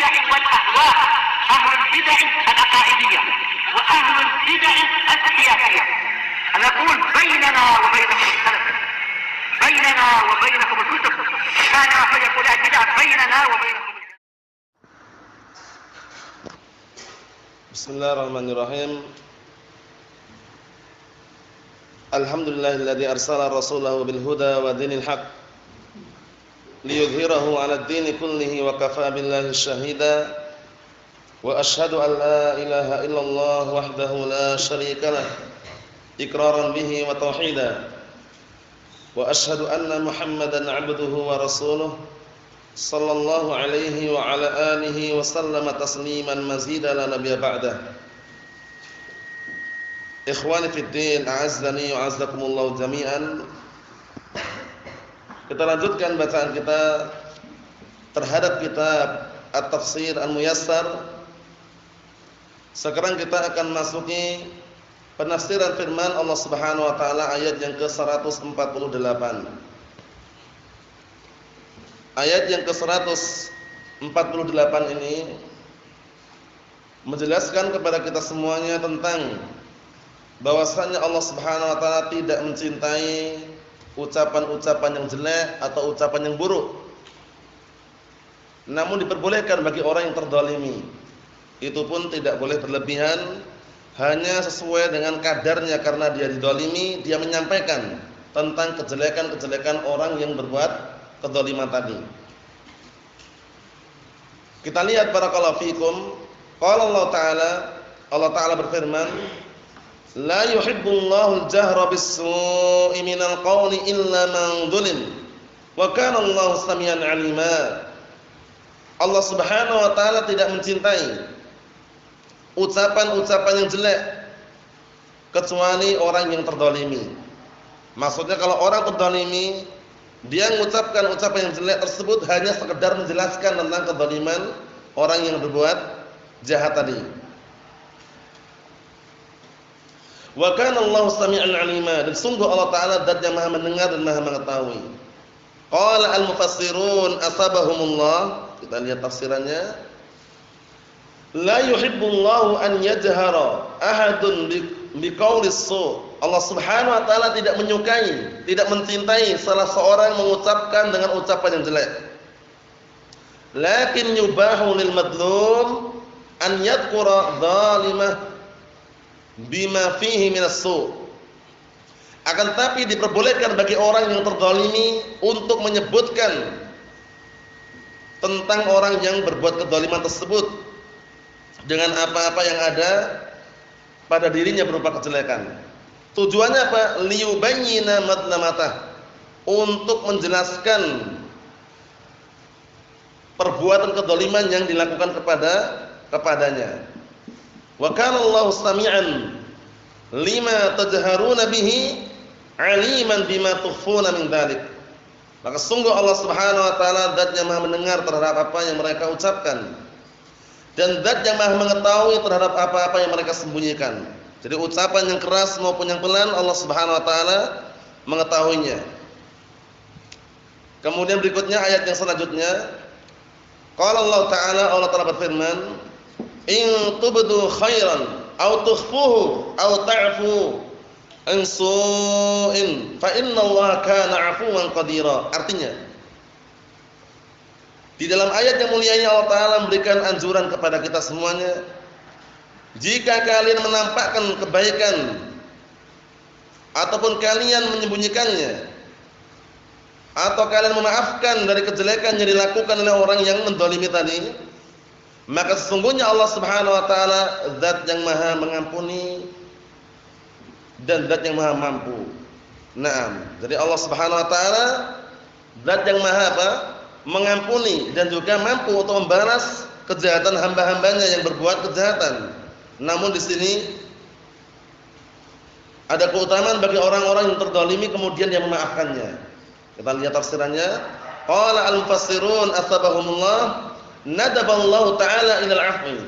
البدع والأهواء، أهل البدع العقائدية وأهل البدع السياسية. نقول بيننا وبينكم السلف، بيننا وبينكم الكتب، كان فيقول البدع بيننا وبينكم. Bismillahirrahmanirrahim. Alhamdulillahilladzi arsala rasulahu bil huda wa dinil haq liyudhhirahu 'alad dini kullihi wa kafaa billahi shahida. Wa asyhadu an la ilaha illallah wahdahu la syarika lah iqraran bihi wa tauhida. Wa asyhadu anna Muhammadan 'abduhu wa rasuluh sallallahu alaihi wa ala alihi wa sallama tasliman mazida la nabiyya ba'dah. Ikhwani fid din, a'azzani wa a'azzakumullah jami'an. Kita lanjutkan bacaan kita terhadap kitab At-Tafsir Al-Muyassar. Sekarang kita akan masuki penafsiran firman Allah Subhanahu wa taala ayat yang ke-148. Ayat yang ke-148 ini menjelaskan kepada kita semuanya tentang bahwasanya Allah Subhanahu wa taala tidak mencintai ucapan-ucapan yang jelek atau ucapan yang buruk. Namun diperbolehkan bagi orang yang terdolimi. Itu pun tidak boleh berlebihan, hanya sesuai dengan kadarnya karena dia didolimi, dia menyampaikan tentang kejelekan-kejelekan orang yang berbuat kedzaliman tadi. Kita lihat barakallahu fikum, qala Allah Ta'ala berfirman, la yuhibbullahu al-jahra bis-su'i minal qawli illa man dhulim wa kana Allahu samian 'alima. Allah Subhanahu wa taala tidak mencintai ucapan-ucapan yang jelek kecuali orang yang terdolimi. Maksudnya kalau orang terdolimi, dia mengucapkan ucapan yang jelek tersebut hanya sekedar menjelaskan tentang kedzaliman orang yang berbuat jahat tadi. Wa kana Allahu sami'an 'alima, dan sungguh Allah taala zat yang Maha mendengar dan Maha mengetahui. Qala al-mufassirun asabahumullah, kita lihat tafsirannya. La yuhibbullahu an yajhara ahadun biqaulis su'. Allah Subhanahu wa taala tidak menyukai, tidak mencintai salah seorang mengucapkan dengan ucapan yang jelek. Lakin yubahu lil madlum an yadhkura zalimah bima fihi minas su'. Akan tapi diperbolehkan bagi orang yang terdolimi untuk menyebutkan tentang orang yang berbuat kedzaliman tersebut dengan apa-apa yang ada pada dirinya berupa kejelekan. Tujuannya apa? Liyubayyina madlamatah, untuk menjelaskan perbuatan kedzaliman yang dilakukan kepadanya. Wa kana Allahu sami'an lima tajharuna bihi 'aliman bima tukhfuna min dzalik. Maka sungguh Allah Subhanahu wa taala zat yang Maha mendengar terhadap apa yang mereka ucapkan, dan zat yang Maha mengetahui terhadap apa-apa yang mereka sembunyikan. Jadi ucapan yang keras maupun yang pelan Allah Subhanahu wa taala mengetahuinya. Kemudian berikutnya ayat yang selanjutnya, qala Allah taala berfirman, in tubdu khairan aw tukhfuhu aw ta'fu an su'in fa innallaha kana 'afuwan qadira. Artinya, di dalam ayat yang mulia ini Allah Ta'ala memberikan anjuran kepada kita semuanya, jika kalian menampakkan kebaikan ataupun kalian menyembunyikannya, atau kalian memaafkan dari kejelekan yang dilakukan oleh orang yang mendolimi tadi, maka sesungguhnya Allah Subhanahu wa taala zat yang Maha mengampuni dan zat yang Maha mampu. Naam. Jadi Allah Subhanahu wa taala zat yang Maha apa? Mengampuni dan juga mampu untuk membalas kejahatan hamba-hambanya yang berbuat kejahatan. Namun di sini ada keutamaan bagi orang-orang yang terdolimi kemudian dia memaafkannya. Kita lihat tafsirannya. Qala al-mufassirun asbahumullah nadaballahu ta'ala ilal afwi.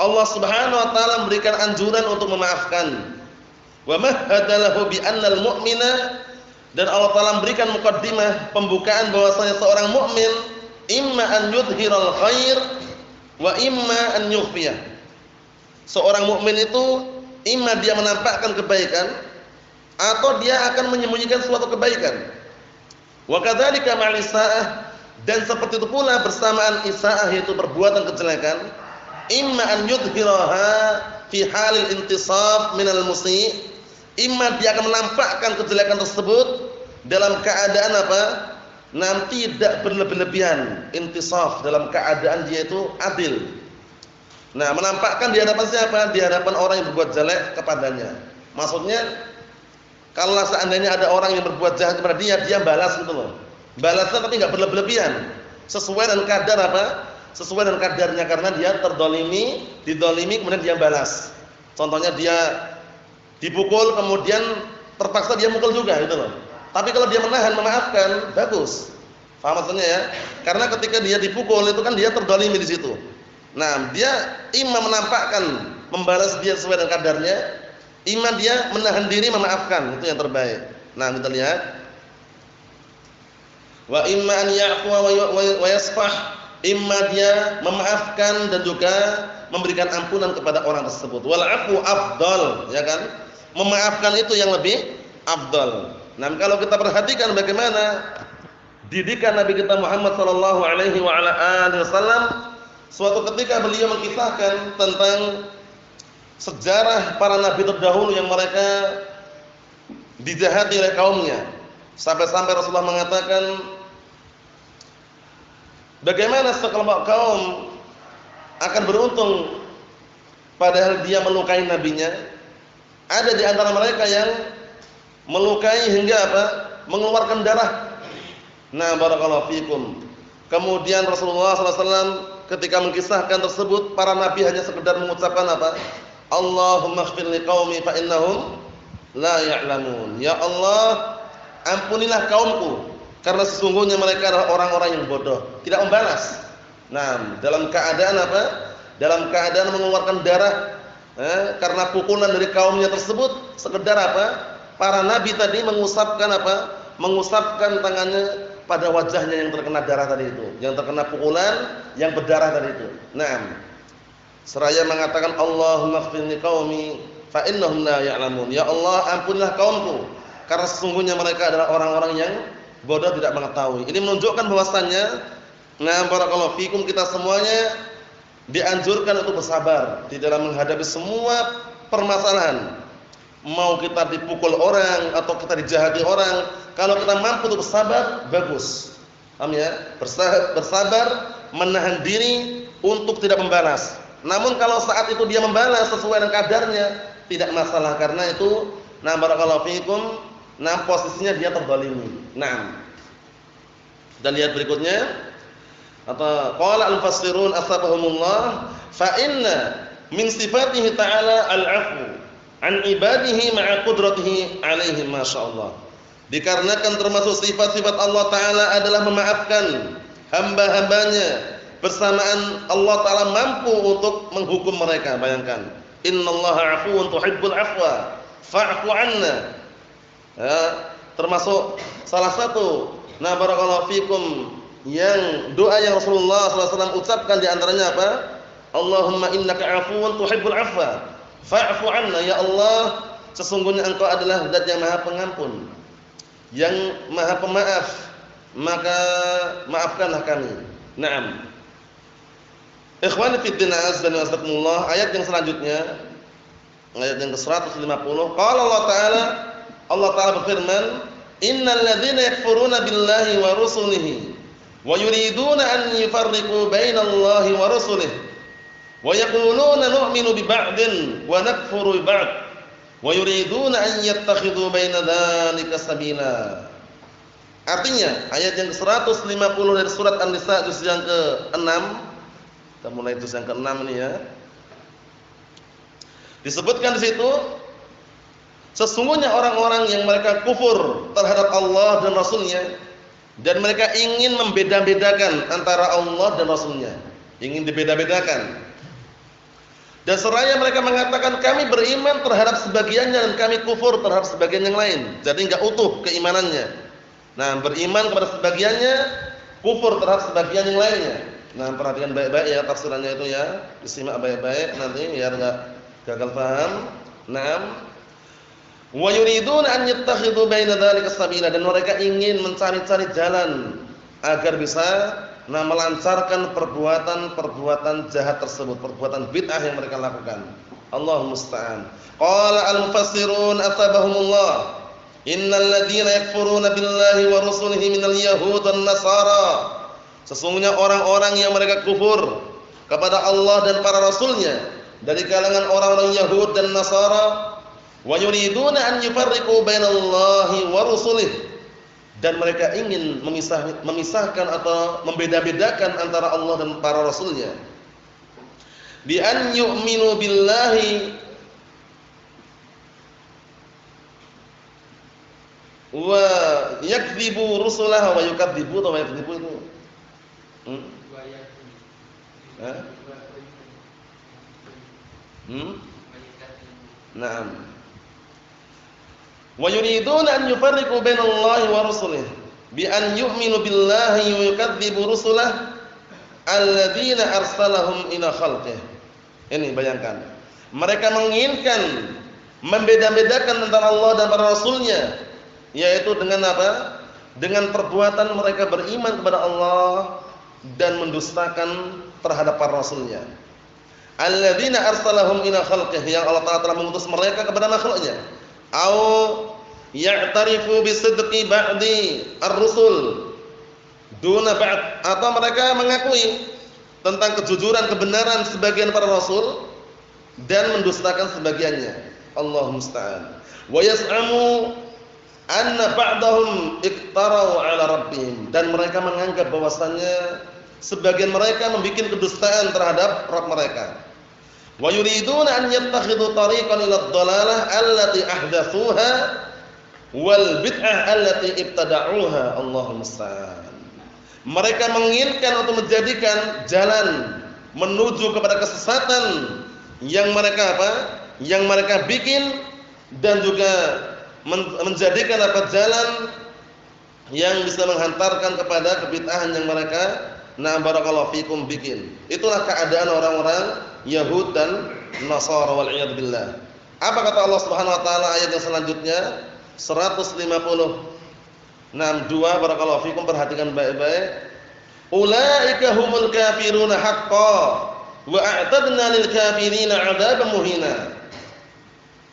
Allah Subhanahu wa taala memberikan anjuran untuk memaafkan. Wa mahhada lahu bi annal mu'mina, dan Allah taala memberikan muqaddimah, pembukaan bahwasanya seorang mukmin imma an yudhiral khair wa imma an yukhfiyah. Seorang mukmin itu imma dia menampakkan kebaikan atau dia akan menyembunyikan suatu kebaikan. Wa kadzalika ma'al isaa'ah, dan seperti itu pula bersamaan isaa'ah yaitu perbuatan kejelekan, imma an yudhhiraha fi halil intisaf minal musyi', imma dia akan menampakkan kejelekan tersebut dalam keadaan apa? Nanti tidak berlebih-lebihan, intisaf, dalam keadaan dia itu adil. Nah, menampakkan di hadapan siapa? Di hadapan orang yang berbuat jelek kepadanya. Maksudnya, kalau seandainya ada orang yang berbuat jahat kepada dia, dia balas gitu loh. Balasnya tapi enggak berlebih-lebihan. Sesuai dengan kadar apa? Sesuai dengan kadarnya, karena dia terdolimi, didolimi, kemudian dia balas. Contohnya dia dipukul, kemudian terpaksa dia mukul juga gitu loh. Tapi kalau dia menahan, memaafkan, bagus. Paham maksudnya ya? Karena ketika dia dipukul itu kan dia terdolimi di situ. Nah, dia imam menampakkan, membalas dia sesuai dengan kadarnya, imam dia menahan diri, memaafkan, itu yang terbaik. Nah, kita lihat. Wa imma an ya'fuwa wa yasfah, imma dia memaafkan dan juga memberikan ampunan kepada orang tersebut. Wal 'afwu afdal, ya kan? Memaafkan itu yang lebih afdal. Nah, kalau kita perhatikan bagaimana didikan Nabi kita Muhammad sallallahu alaihi wa ala alihi wasallam, suatu ketika beliau mengisahkan tentang sejarah para nabi terdahulu yang mereka dijahati oleh kaumnya. Sampai-sampai Rasulullah mengatakan, bagaimana sekelompok kaum akan beruntung padahal dia melukai nabinya. Ada di antara mereka yang melukai hingga apa? Mengeluarkan darah. Nah, barakallahu fikum. Kemudian Rasulullah SAW ketika mengisahkan tersebut, para nabi hanya sekedar mengucapkan apa? Allahumma ighfir liqaumi fa innahum la ya'lamun. Ya Allah, ampunilah kaumku karena sesungguhnya mereka adalah orang-orang yang bodoh, tidak membalas. Nah, dalam keadaan apa? Dalam keadaan mengeluarkan darah karena pukulan dari kaumnya tersebut, sekedar apa? Para nabi tadi mengusapkan apa? Mengusapkan tangannya pada wajahnya yang terkena darah tadi itu, yang terkena pukulan yang berdarah tadi itu. Naam. Seraya mengatakan Allahumma ighfir liqaumi fa innahum la ya'lamun. Ya Allah, ampunilah kaumku karena sesungguhnya mereka adalah orang-orang yang bodoh, tidak mengetahui. Ini menunjukkan bahwasannya, nah barakallahu fikum, kita semuanya dianjurkan untuk bersabar di dalam menghadapi semua permasalahan. Mau kita dipukul orang atau kita dijahati orang, kalau kita mampu untuk bersabar, bagus. Paham ya? Bersabar, menahan diri untuk tidak membalas. Namun kalau saat itu dia membalas sesuai dengan kadarnya, tidak masalah, karena itu nah barakallahu fikum, nah posisinya dia terzalimi. Nah, kita lihat berikutnya. Atau qala al-mufassirun asbahumullah fa inna min sifatihi ta'ala al-'afwu an ibadihi ma'a qudratihi 'alaihim, masyaallah. Dikarenakan termasuk sifat-sifat Allah taala adalah memaafkan hamba-hambanya bersamaan Allah taala mampu untuk menghukum mereka. Bayangkan, innallaha 'afuwun tuhibbul 'afwa fa'fu 'anna. Ya, termasuk salah satu nah barakallahu fikum yang doa yang Rasulullah SAW ucapkan di antaranya apa? Allahumma innaka 'afuwun tuhibbul 'afwa fa'fu 'anna. Ya Allah, sesungguhnya Engkau adalah Zat yang Maha Pengampun, yang Maha Pemaaf, maka maafkanlah kami. Naam. Ikhwani fid din, azza wa jalla, ayat yang selanjutnya, ayat yang ke-150. Qala Allah Ta'ala berfirman, innal ladzina yakfuruna billahi wa rusulihi wa yuriduna an yufarriqu bainallahi wa rusulihi wa yaquluna nu'minu bi ba'din wa nakfuru bi ba'd wa yuriduna an yattakhidhu baina dzalika sabila. Artinya ayat yang ke-150 dari surat An-Nisa juz yang ke-6. Kita mulai juz yang ke-6 ini ya. Disebutkan di situ, sesungguhnya orang-orang yang mereka kufur terhadap Allah dan Rasulnya, dan mereka ingin membeda-bedakan antara Allah dan Rasulnya, ingin dibeda-bedakan. Dan seraya mereka mengatakan kami beriman terhadap sebagiannya dan kami kufur terhadap sebagian yang lain. Jadi enggak utuh keimanannya. Nah, beriman kepada sebagiannya, kufur terhadap sebagian yang lainnya. Nah, perhatikan baik-baik ya tafsirannya itu ya. Disimak baik-baik nanti biar enggak gagal paham. Naam. Wa yuridun an yattakhidhu baina dzalika sabila, dan mereka ingin mencari-cari jalan agar bisa melancarkan perbuatan-perbuatan jahat tersebut, perbuatan bid'ah yang mereka lakukan. Allahu musta'an. Qala al-mufassirun atabahumullah, innal ladzina yakfuruna billahi wa rusulihi minal yahud wan nasara. Sesungguhnya orang-orang yang mereka kufur kepada Allah dan para rasulnya dari kalangan orang-orang Yahud dan Nasara, wa yuriduna an yufarriqu bainallahi wa rusulihi, dan mereka ingin memisahkan atau membeda-bedakan antara Allah dan para rasulnya, bi an yu'minu billahi wa yakdzibu rusulahu wa yukadzibu atau yakdzibu itu Naam. Wa yuriduna an yufarriqu bainallahi wa rusulihi bi an yu'minu billahi wa yukadzibu rusulahu alladzina arsalahum ila khalqihi. Ini bayangkan. Mereka menginginkan membeda-bedakan antara Allah dan para rasulnya, yaitu dengan apa? Dengan perbuatan mereka beriman kepada Allah dan mendustakan terhadap para rasulnya. Alladzina arsalahum ila khalqihi, yang Allah Ta'ala telah mengutus mereka kepada makhluknya. Au ya'tarifu bisidqi ba'di ar-rusul duna ba'd, atau mereka mengakui tentang kejujuran kebenaran sebagian para rasul dan mendustakan sebagiannya. Allahu musta'an. Wa yas'amu anna ba'dahum iktarau 'ala rabbihim, dan mereka menganggap bahwasannya sebagian mereka membuat kedustaan terhadap Rabb mereka. Wa yuriduna an yattakhidhu tariqan ila ad-dalalah allati ahdatsuha wal bid'ah allati ibtada'uha. Allahu musta'an. Mereka menginginkan untuk menjadikan jalan menuju kepada kesesatan yang mereka apa? Yang mereka bikin, dan juga menjadikan apa? Jalan yang bisa menghantarkan kepada kebid'ahan yang mereka barakallahu fikum bikin. Itulah keadaan orang-orang Yahud dan Nasara wal iyad billah. Apa kata Allah Subhanahu wa taala ayat yang selanjutnya? 152 barakallahu fikum, perhatikan baik-baik. Ulaika humul kafiruna haqqan wa a'tadna lil kafirina 'adzaban muhina.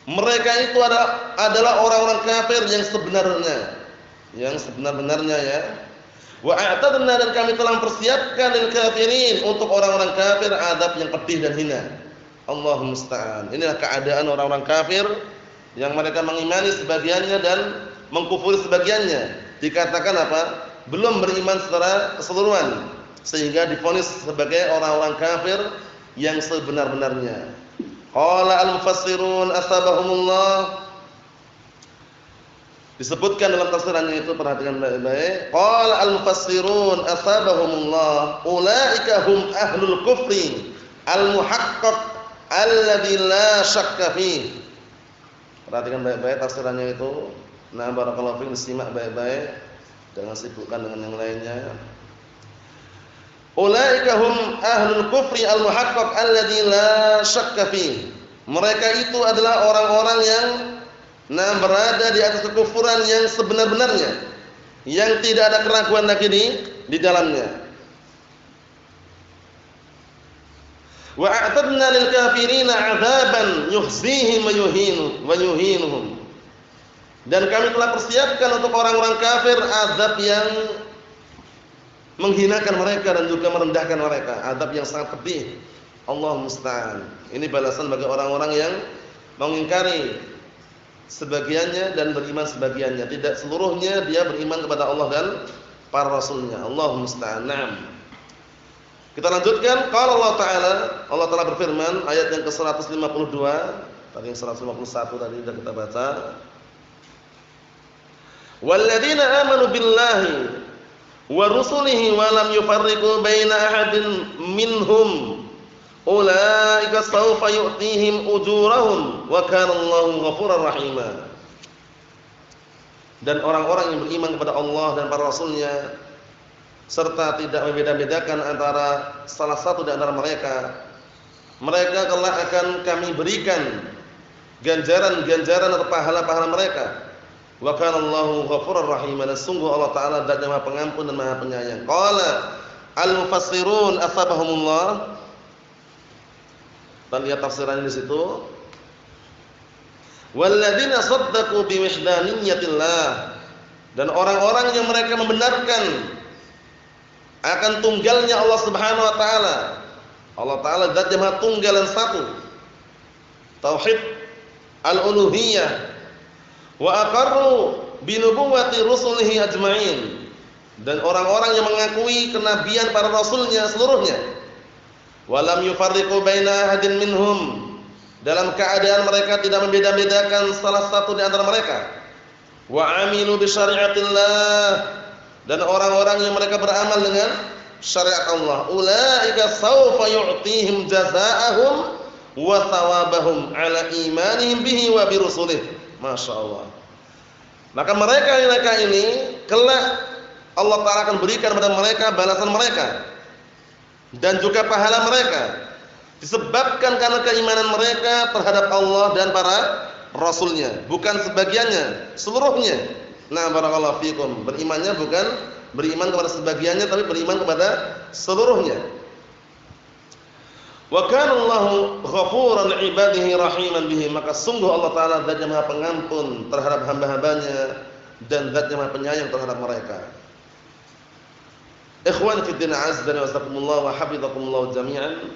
Mereka itu adalah orang-orang kafir yang sebenar-benarnya ya. Wa a'tadna, dan kami telah mempersiapkan lil kafirin, untuk orang-orang kafir, adab yang pedih dan hina. Allahu musta'an. Inilah keadaan orang-orang kafir yang mereka mengimani sebagiannya dan mengkufuri sebagiannya. Dikatakan apa? Belum beriman secara keseluruhan, sehingga divonis sebagai orang-orang kafir yang sebenar-benarnya. Qala al-mufassirun asabahumullah, disebutkan dalam tafsirannya itu, perhatikan baik-baik. Qala al-mufassirun asabahumullah ulaika hum ahlul kufri al-muhaqqaq alladzi la syakka fi. Perhatikan baik-baik tafsirannya itu. Nah, barakallahu fiikum, disimak baik-baik, jangan sibukkan dengan yang lainnya. Ulaika hum ahlul kufri al-muhaqqaq alladzi la syakka fi. Mereka itu adalah orang-orang yang berada di atas kekufuran yang sebenar-benarnya, yang tidak ada keraguan lagi di dalamnya. Wa a'tadna lil kafirina 'adzaban yuhzihim wa yuhinuhum. Dan kami telah persiapkan untuk orang-orang kafir azab yang menghinakan mereka dan juga merendahkan mereka, azab yang sangat pedih. Allah musta'an. Ini balasan bagi orang-orang yang mengingkari sebagiannya dan beriman sebagiannya. Tidak seluruhnya dia beriman kepada Allah dan para rasulnya. Allahu musta'an. Naam. Kita lanjutkan. Qala Allah Ta'ala, Allah Ta'ala berfirman, ayat yang ke-152, tadi yang 151 tadi sudah kita baca. Walladzina amanu billahi wa rusulihi wa lam yufarriqu baina ahadin minhum ulaika sawfa yu'tihim ujurahum wa kana Allahu ghafurar rahima. Dan orang-orang yang beriman kepada Allah dan para rasulnya, serta tidak membeda-bedakan antara salah satu di antara mereka. Mereka kelak akan kami berikan ganjaran-ganjaran atau pahala-pahala mereka. Wa kana Allahu ghafurur rahim. Dan sungguh Allah Taala zat yang Maha Pengampun dan Maha Penyayang. Qala al-mufassirun asabahumullah. Kita lihat tafsirannya di situ. Walladzina saddaqu bi wahdaniyyatillah. Dan orang-orang yang mereka membenarkan akan tunggalnya Allah Subhanahu wa taala. Allah Taala zat yang Maha Tunggal dan satu. Tauhid al-uluhiyah. Wa aqarru bi nubuwwati rusulihi ajma'in. Dan orang-orang yang mengakui kenabian para rasulnya seluruhnya. Wa lam yufarriqu baina ahadin minhum. Dalam keadaan mereka tidak membeda-bedakan salah satu di antara mereka. Wa amilu bi syari'atillah. Dan orang-orang yang mereka beramal dengan syariat Allah, ulaika sawfa yu'tihim jazaa'ahum wa thawabahum ala imanihim bihi wa bi rusulih. Masyaallah. Maka mereka ini kelak Allah Ta'ala akan berikan kepada mereka balasan mereka dan juga pahala mereka disebabkan karena keimanan mereka terhadap Allah dan para rasulnya, bukan sebagiannya, seluruhnya. Nah, barakallahu fikum. Berimannya bukan beriman kepada sebagiannya, tapi beriman kepada seluruhnya. Wa kana Allahu ghafuran 'ibadihi rahiman bihi. Maka sungguh Allah Taala zat yang Maha Pengampun terhadap hamba-hambanya dan zat yang Maha Penyayang terhadap mereka. Ikhwan fi din, azza wa jazakumullah wa hafizakumullah jami'an.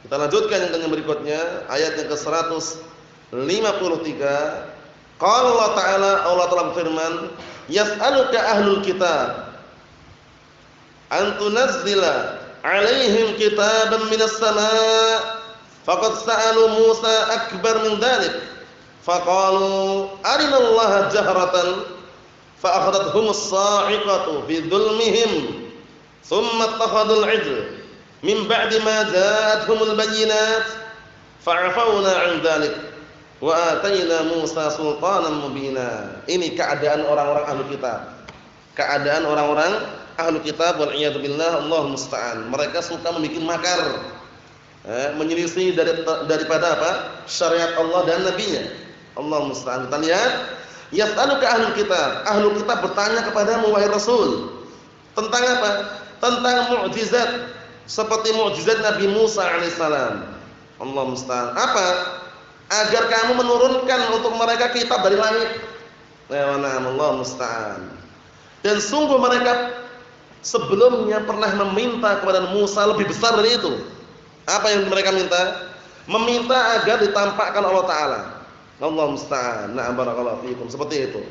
Kita lanjutkan yang berikutnya, ayat yang ke-153. Qala Allah Ta'ala, Allah Ta'ala berfirman, yas'aluka ahlul kitab an tunazzila 'alaihim kitaban minas sama' faqad sa'alu Musa akbar min dhalik faqalu arinallaha jahratan fa akhadathhumus sa'iqatu bi dhulmihim thumma ittakhadul 'ijl min ba'di ma ja'atuhumul bayyinat fa'afawna 'an dhalik wa atayna Musa sultanan mubina. Ini keadaan orang-orang ahlu kitab. Keadaan orang-orang ahlu kitab wal iyad billah, Allah musta'an. Mereka suka membuat makar, menyelisih daripada apa? Syariat Allah dan nabinya. Allah musta'an. Kita lihat, yas'aluka ahlul kitab. Ahlu kitab bertanya kepadamu wahai Rasul tentang apa? Tentang mukjizat seperti mukjizat Nabi Musa alaihissalam. Allah musta'an. Apa? Agar kamu menurunkan untuk mereka kitab dari langit. Ya Allah musta'an. Dan sungguh mereka sebelumnya pernah meminta kepada Musa lebih besar dari itu. Apa yang mereka minta? Meminta agar ditampakkan Allah Ta'ala. Allah musta'an. Na'am barakallahu fiikum. Seperti itu.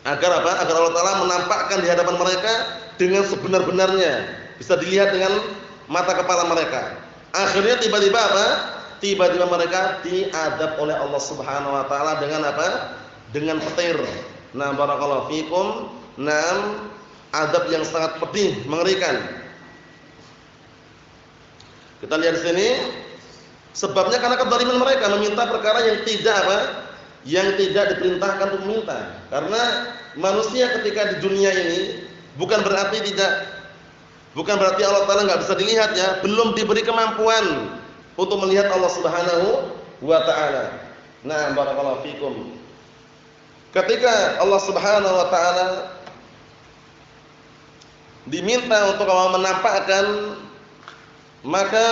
Agar apa? Agar Allah Ta'ala menampakkan di hadapan mereka dengan sebenar-benarnya. Bisa dilihat dengan mata kepala mereka. Akhirnya tiba-tiba apa? Tiba-tiba mereka diadab oleh Allah Subhanahu wa taala dengan apa? Dengan petir. Nah, barakallahu fikum. Naam, adab yang sangat pedih, mengerikan. Kita lihat di sini sebabnya karena kezaliman mereka meminta perkara yang tidak apa? Yang tidak diperintahkan untuk meminta. Karena manusia ketika di dunia ini bukan berarti Allah Taala enggak bisa dilihat ya, belum diberi kemampuan untuk melihat Allah Subhanahu wa taala. Nah, barakallahu fikum. Ketika Allah Subhanahu wa taala diminta untuk menampakkan, maka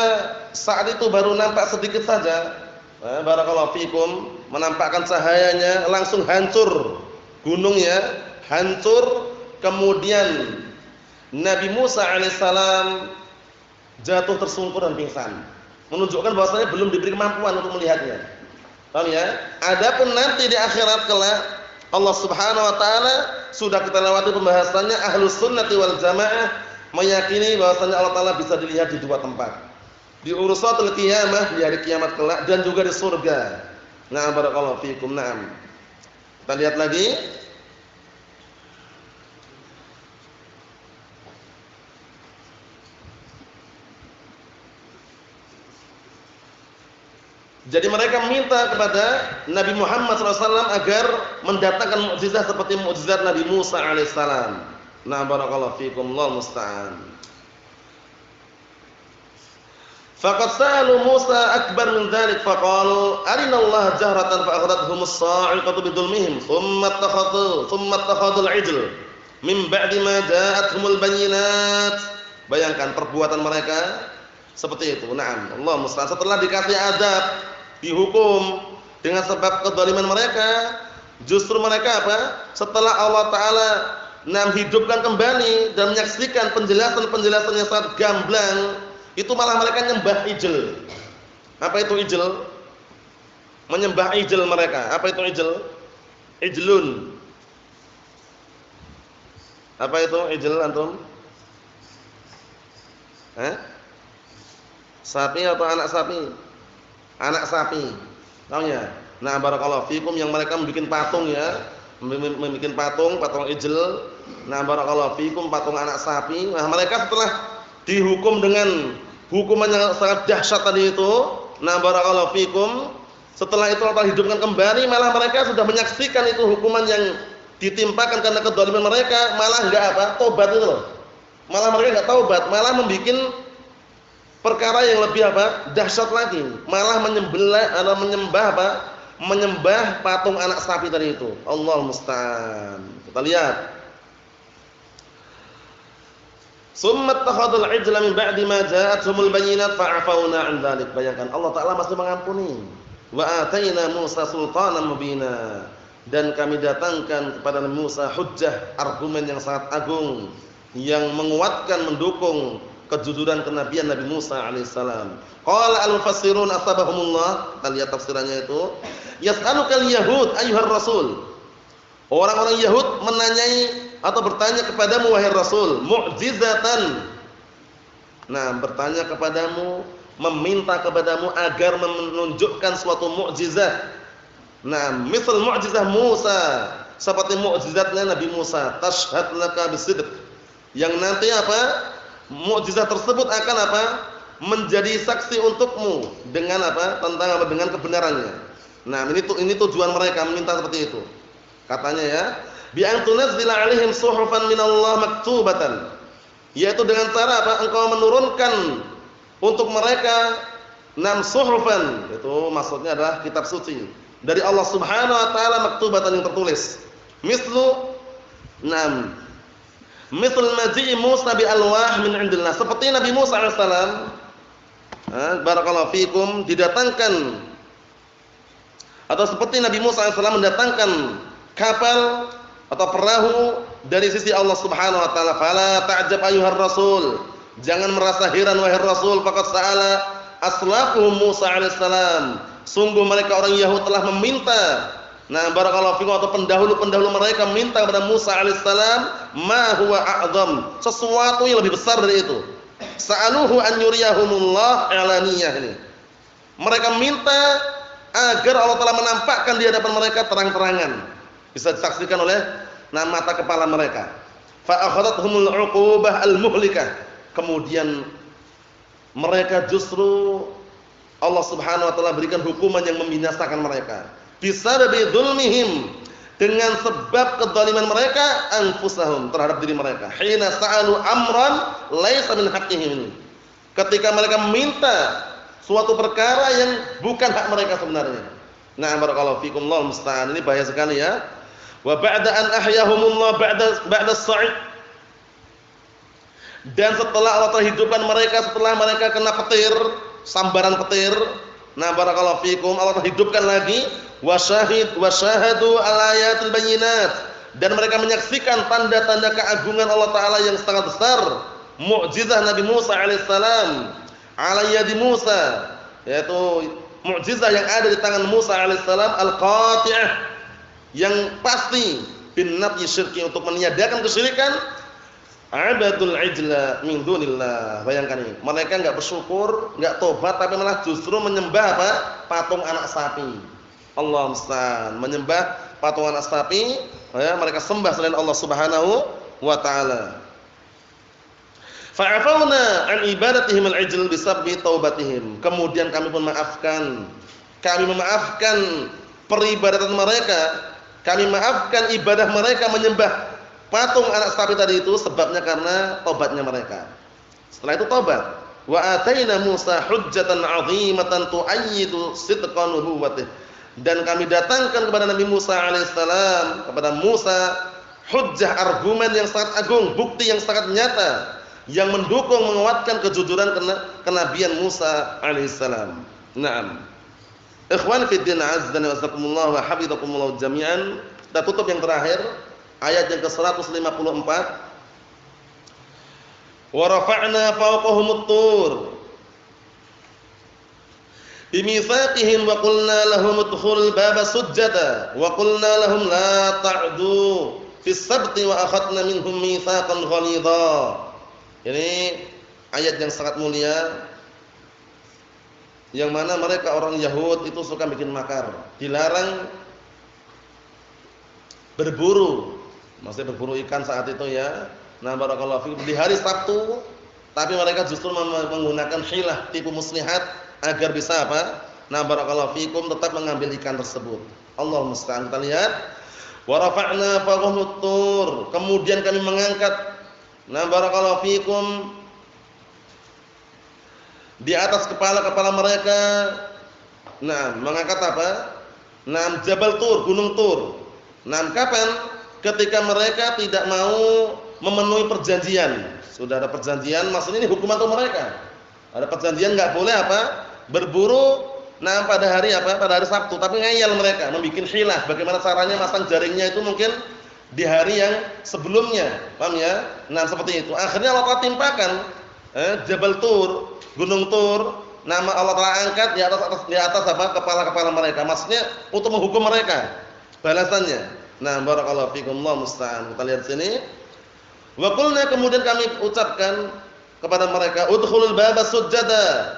saat itu baru nampak sedikit saja. Barakallahu fikum, menampakkan cahayanya langsung hancur gunungnya, hancur. Kemudian Nabi Musa alaihissalam jatuh tersungkur dan pingsan. Menunjukkan bahwasanya belum diberi kemampuan untuk melihatnya. Paham ya? Adapun nanti di akhirat kelak Allah Subhanahu wa taala sudah kita lewati pembahasannya, Ahlus Sunnati wal Jamaah meyakini bahwasanya Allah Taala bisa dilihat di dua tempat. Di urusatul qiyamah, di hari kiamat kelak, dan juga di surga. Na'am barakallahu fikum. Na'am. Kita lihat lagi. Jadi mereka minta kepada Nabi Muhammad SAW agar mendatangkan mukjizat seperti mukjizat Nabi Musa alaihissalam. Nah, barakallahu fikum, Allahu musta'an. Faqad sa'alu Musa akbar min dzalik faqalu arina Allah jahratan fa akhadathum as-sa'iqatu bidulmihim thumma ittakhadul 'ijl min ba'di ma ja'atuhumul bayyinat. Bayangkan perbuatan mereka seperti itu. Naam, Allah musta'an. Setelah dikasih azab, dihukum dengan sebab kezaliman mereka, justru mereka apa? Setelah Allah taala hidupkan kembali dan menyaksikan penjelasan-penjelasan yang sangat gamblang, itu malah mereka nyembah ijl. Apa itu ijl? Menyembah ijl mereka. Apa itu ijl? Ijlun. Apa itu ijl antum? Sapi atau anak sapi? Anak sapi. Tahu ya? Nah, barakallahu fikum, yang mereka membuat patung ya. Membuat patung ijl. Nah, barakallahu fikum, patung anak sapi. Nah, mereka setelah dihukum dengan hukuman yang sangat dahsyat tadi itu, nah barakallahu fikum, setelah itu Allah hidupkan kembali, malah mereka sudah menyaksikan itu hukuman yang ditimpakan karena kedzaliman mereka, malah enggak apa? Tobat itu loh. Malah mereka enggak taubat, malah membuat perkara yang lebih apa? Dahsyat lagi. Malah menyembah apa? Menyembah patung anak sapi tadi itu. Allahu musta'an. Kita lihat. Summa ittakhadul 'ijla min ba'di ma ja'atuhumul bayyinat fa'afawna 'an dzalik. Bayangkan Allah taala masih mengampuni. Wa ataina Musa sultanan mubina. Dan kami datangkan kepada Nabi Musa hujjah, argumen yang sangat agung yang menguatkan, mendukung kejujuran kenabian Nabi Musa alaihissalam. Qala al-mufassirun asbahumullah, kita lihat tafsirannya itu, yas'alukal yahud ayyuhar rasul. Orang-orang Yahud menanyai atau bertanya kepadamu wahai Rasul, mu'jizatan. Nah, bertanya kepadamu, meminta kepadamu agar menunjukkan suatu mukjizat. Nah, misal mukjizah Musa, seperti mukjizatnya Nabi Musa, tashhad laka bisidq. Yang nanti apa? Mukjizat tersebut akan apa? Menjadi saksi untukmu dengan apa? Tentang apa? Dengan kebenarannya. Nah, ini tujuan mereka meminta seperti itu. Katanya ya, bi an tunazzila 'alaihim suhufan minallah maktubatan. Yaitu dengan cara apa? Engkau menurunkan untuk mereka suhufan. Itu maksudnya adalah kitab suci dari Allah Subhanahu wa taala, maktubatan yang tertulis. Misl maji'i Musa bi alwah min 'indillah. Seperti Nabi Musa alaihissalam, barakallahu fikum, didatangkan, atau seperti Nabi Musa alaihissalam mendatangkan kapal atau perahu dari sisi Allah Subhanahu wa taala. Fala ta'jab ayyuhar rasul. Jangan merasa heran wahai Rasul, faqad sa'ala aslafuhum Musa alaihissalam. Sungguh mereka orang Yahud telah meminta, barakallahu fikum, atau pendahulu-pendahulu mereka meminta kepada Musa alaihissalam, ma huwa a'zam, sesuatu yang lebih besar dari itu. Sa'aluhu an yuriyahumullah alaniyah ini. Mereka minta agar Allah Taala menampakkan di hadapan mereka terang-terangan. Bisa disaksikan oleh mata kepala mereka. Fa akhadathumul 'uqubah al-muhlikah. Kemudian mereka justru Allah Subhanahu wa taala berikan hukuman yang membinasakan mereka. Bisababi dzulmihim, dengan sebab kezaliman mereka anfusahum, terhadap diri mereka. Hina sa'alu amran laisa min haqqihim. Ketika mereka meminta suatu perkara yang bukan hak mereka sebenarnya. Barakallahu fikum, Allahu musta'an. Ini bahaya sekali ya. Wa ba'da an ahyahumullah ba'da as-sa'id. Dan setelah Allah terhidupkan mereka, setelah mereka kena petir, sambaran petir, barakallahu fikum, Allah terhidupkan lagi, wa syahadu al-ayatil bayyinat, dan mereka menyaksikan tanda-tanda keagungan Allah taala yang sangat besar, mukjizah Nabi Musa alaihissalam, ala yadi Musa, yaitu mukjizah yang ada di tangan Musa alaihissalam, al-qati'ah, yang pasti bin nafyi syirki, untuk meniadakan kesyirikan. Abadul ijla min dunillah. Bayangkan ini, mereka enggak bersyukur, enggak tobat, tapi malah justru menyembah apa? Patung anak sapi. Allah musta'an, menyembah patung anak sapi, ya, mereka sembah selain Allah Subhanahu wa taala. Fa'afawna an ibadatihim al-ijl bisabbi taubatihim. Kemudian kami pun memaafkan. Kami memaafkan peribadatan mereka. Kami maafkan ibadah mereka menyembah patung anak sapi tadi itu sebabnya karena tobatnya mereka. Setelah itu tobat. Wa ataina Musa hujjatan 'azimatan tu'ayyidu sidqa nubuwwatihi. Dan kami datangkan kepada Nabi Musa alaihissalam, kepada Musa hujjah, argumen yang sangat agung, bukti yang sangat nyata yang mendukung, menguatkan kejujuran kenabian Musa alaihissalam. Naam. Ikhwan fi din, azza wa jazakumullah wa hafizakumullah jami'an. Kita tutup yang terakhir, ayat yang ke-154. Wa rafa'na fawqahumut tur bimitsaqihim wa qulna lahum udkhulul baba sujjada wa qulna lahum la ta'du fis sabti wa akhadna minhum mitsaqan ghalidha. Ini ayat yang sangat mulia yang mana mereka orang Yahud itu suka bikin makar, dilarang berburu, maksudnya berburu ikan saat itu ya. Nah, barakallahu fikum, di hari Sabtu, tapi mereka justru menggunakan hilah, tipu muslihat agar bisa apa? Nah, barakallahu fikum, tetap mengambil ikan tersebut. Allah musta'an. Kita lihat, wa rafa'na fawqahumut tur, kemudian kami mengangkat, nah barakallahu fikum, di atas kepala-kepala mereka. Nah, mengangkat apa? Nah, Jabal Tur, Gunung Tur. Nah, kapan? Ketika mereka tidak mau memenuhi perjanjian. Sudah ada perjanjian, maksudnya ini hukuman untuk mereka. Ada perjanjian enggak boleh apa? Berburu pada hari apa? Pada hari Sabtu, tapi ngeyel mereka, membikin hilah. Bagaimana caranya masang jaringnya itu mungkin di hari yang sebelumnya. Paham ya? Nah, seperti itu. Akhirnya Allah timpakan Jabal Tur, Gunung Tur, nama Allah telah angkat di atas apa? Kepala-kepala mereka. Maksudnya untuk menghukum mereka. Balasannya. Nah, barakallahu fikum, Allah musta'an. Kita lihat sini. Wa qulna, kemudian kami ucapkan kepada mereka, udkhulul baba sujada.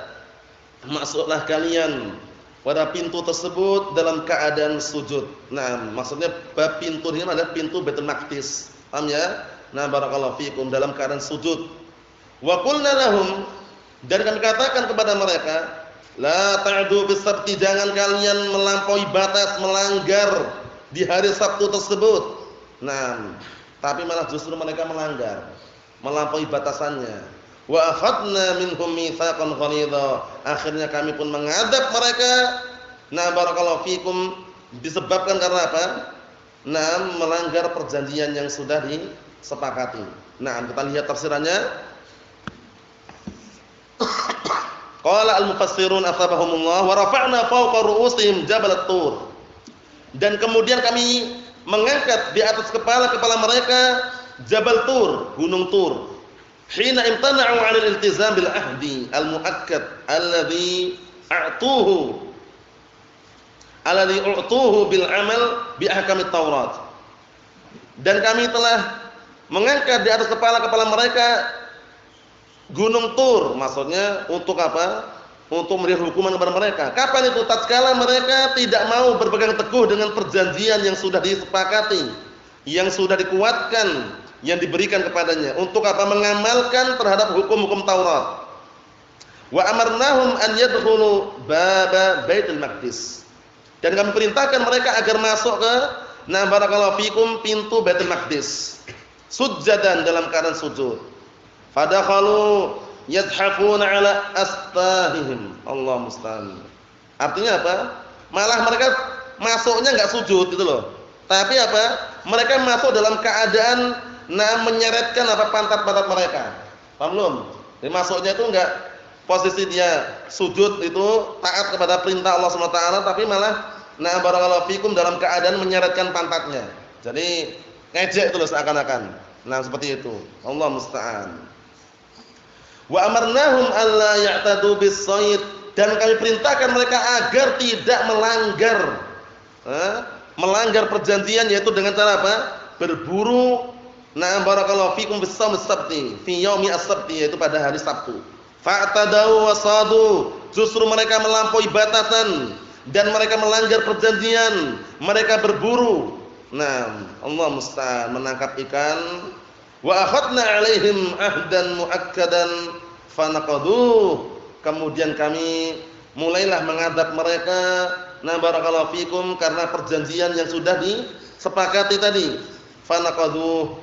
Masuklah kalian pada pintu tersebut dalam keadaan sujud. Nah, maksudnya bab pintu ini adalah pintu Baitul Maqdis. Paham ya? Nah, barakallahu fikum, dalam keadaan sujud. Wa qulna lahum, dan kami katakan kepada mereka, la ta'du bis sabti, jangan kalian melampaui batas, melanggar di hari Sabtu tersebut. Nah, tapi malah justru mereka melanggar, melampaui batasannya. Wa akhadna minhum mitsaqan ghalidha, akhirnya kami pun mengadab mereka. Nah, barakallahu fikum, disebabkan karena apa? Nah, melanggar perjanjian yang sudah disepakati. Nah, kita lihat tafsirannya. Qala al-mufassirun asbahumullah wa rafa'na fawqa ru'usihim jabal at-tur. Dan kemudian kami mengangkat di atas kepala-kepala mereka Jabal Tur, Gunung Tur. Hina imtana'u 'anil iltizam bil ahdi al-mu'akkad alladhi u'tuhu bil 'amal bi ahkamit Taurat. Dan kami telah mengangkat di atas kepala-kepala mereka Gunung Tur, maksudnya untuk apa? Untuk memberi hukuman kepada mereka. Kapan itu? Tatkala mereka tidak mau berpegang teguh dengan perjanjian yang sudah disepakati, yang sudah dikuatkan, yang diberikan kepadanya. Untuk apa? Mengamalkan terhadap hukum-hukum Taurat. Wa amarnahum an yadkhulu baba Baitul Maqdis. Dan kami perintahkan mereka agar masuk ke barakallahu fikum, pintu Baitul Maqdis. Sujjadan, dalam keadaan sujud. Fadakhalu yadhafuna ala astahihim. Allah musta'an. Artinya apa? Malah mereka masuknya enggak sujud gitu loh. Tapi apa? Mereka masuk dalam keadaan menyeretkan apa? Pantat-pantat mereka. Paham belum? Jadi masuknya itu enggak posisi dia sujud itu taat kepada perintah Allah Subhanahu wa taala, tapi malah barakallahu fikum dalam keadaan menyeretkan pantatnya. Jadi ngejek itu loh seakan-akan. Nah, seperti itu. Allah musta'an. Wa amarnahum alla ya'tadu bis-shayd, dan kami perintahkan mereka agar tidak melanggar perjanjian, yaitu dengan cara apa? Berburu barakallahu fikum bis-sabti fi yaumi as-sabti, yaitu pada hari Sabtu. Fa'tadau wasadu, justru mereka melampaui batasan dan mereka melanggar perjanjian, mereka berburu. Nah, Allah musta'an, menangkap ikan. Wa akhadna 'alaihim ahdan muakkadan fanaqadu, kemudian kami mulailah mengadab mereka barakallahu fikum karena perjanjian yang sudah disepakati tadi. Fanaqadu,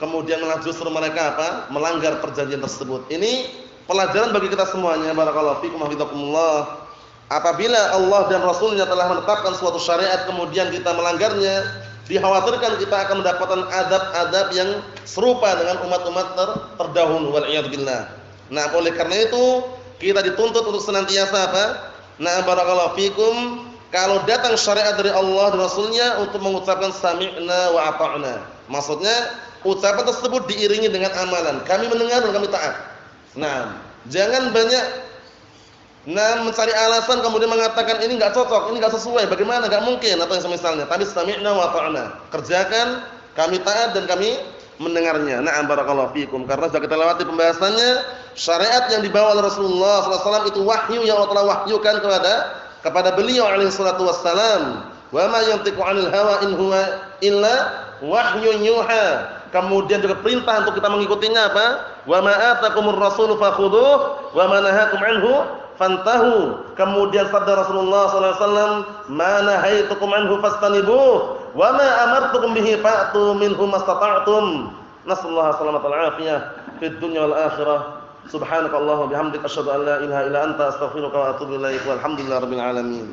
kemudian malah justru mereka apa? Melanggar perjanjian tersebut. Ini pelajaran bagi kita semuanya. Barakallahu fikum hafizakumullah. Apabila Allah dan Rasulnya telah menetapkan suatu syariat kemudian kita melanggarnya, dikhawatirkan kita akan mendapatkan adab-adab yang serupa dengan umat-umat terdahulu wal iyad billah. Nah, oleh karena itu kita dituntut untuk senantiasa apa? Nah, barakallahu fikum, kalau datang syariat dari Allah dan Rasulnya untuk mengucapkan sami'na wa ata'na. Maksudnya ucapan tersebut diiringi dengan amalan. Kami mendengar dan kami taat. Nah, jangan banyak mencari alasan kemudian mengatakan ini enggak cocok, ini enggak sesuai, bagaimana? Enggak mungkin atau yang semisalnya. Tapi sami'na wa ata'na. Kerjakan, kami taat dan kami mendengarnya. Na'am barakallahu fikum. Karena sudah kita lewati pembahasannya, syariat yang dibawa oleh Rasulullah SAW itu wahyu yang Allah telah wahyukan kepada beliau alaihi salatu wassalam. Wa ma yantiqu 'anil hawa in huwa illa wahyun yuha. Kemudian juga perintah untuk kita mengikutinya apa? Wa ma atakumur rasulu fakhudhuh wa ma nahakum 'anhu fantahu. Kemudian sabda Rasulullah sallallahu alaihi wasallam, "Ma nahaitukum anhu fastanibuh, wa ma amartukum bihi fa'tu minhu mastata'tum." Nasallahu salamata wal afiyah fid dunya wal akhirah. Subhanakallahumma bihamdika asyhadu an la ilaha illa anta astaghfiruka wa atubu ilaik. Walhamdulillahirabbil alamin.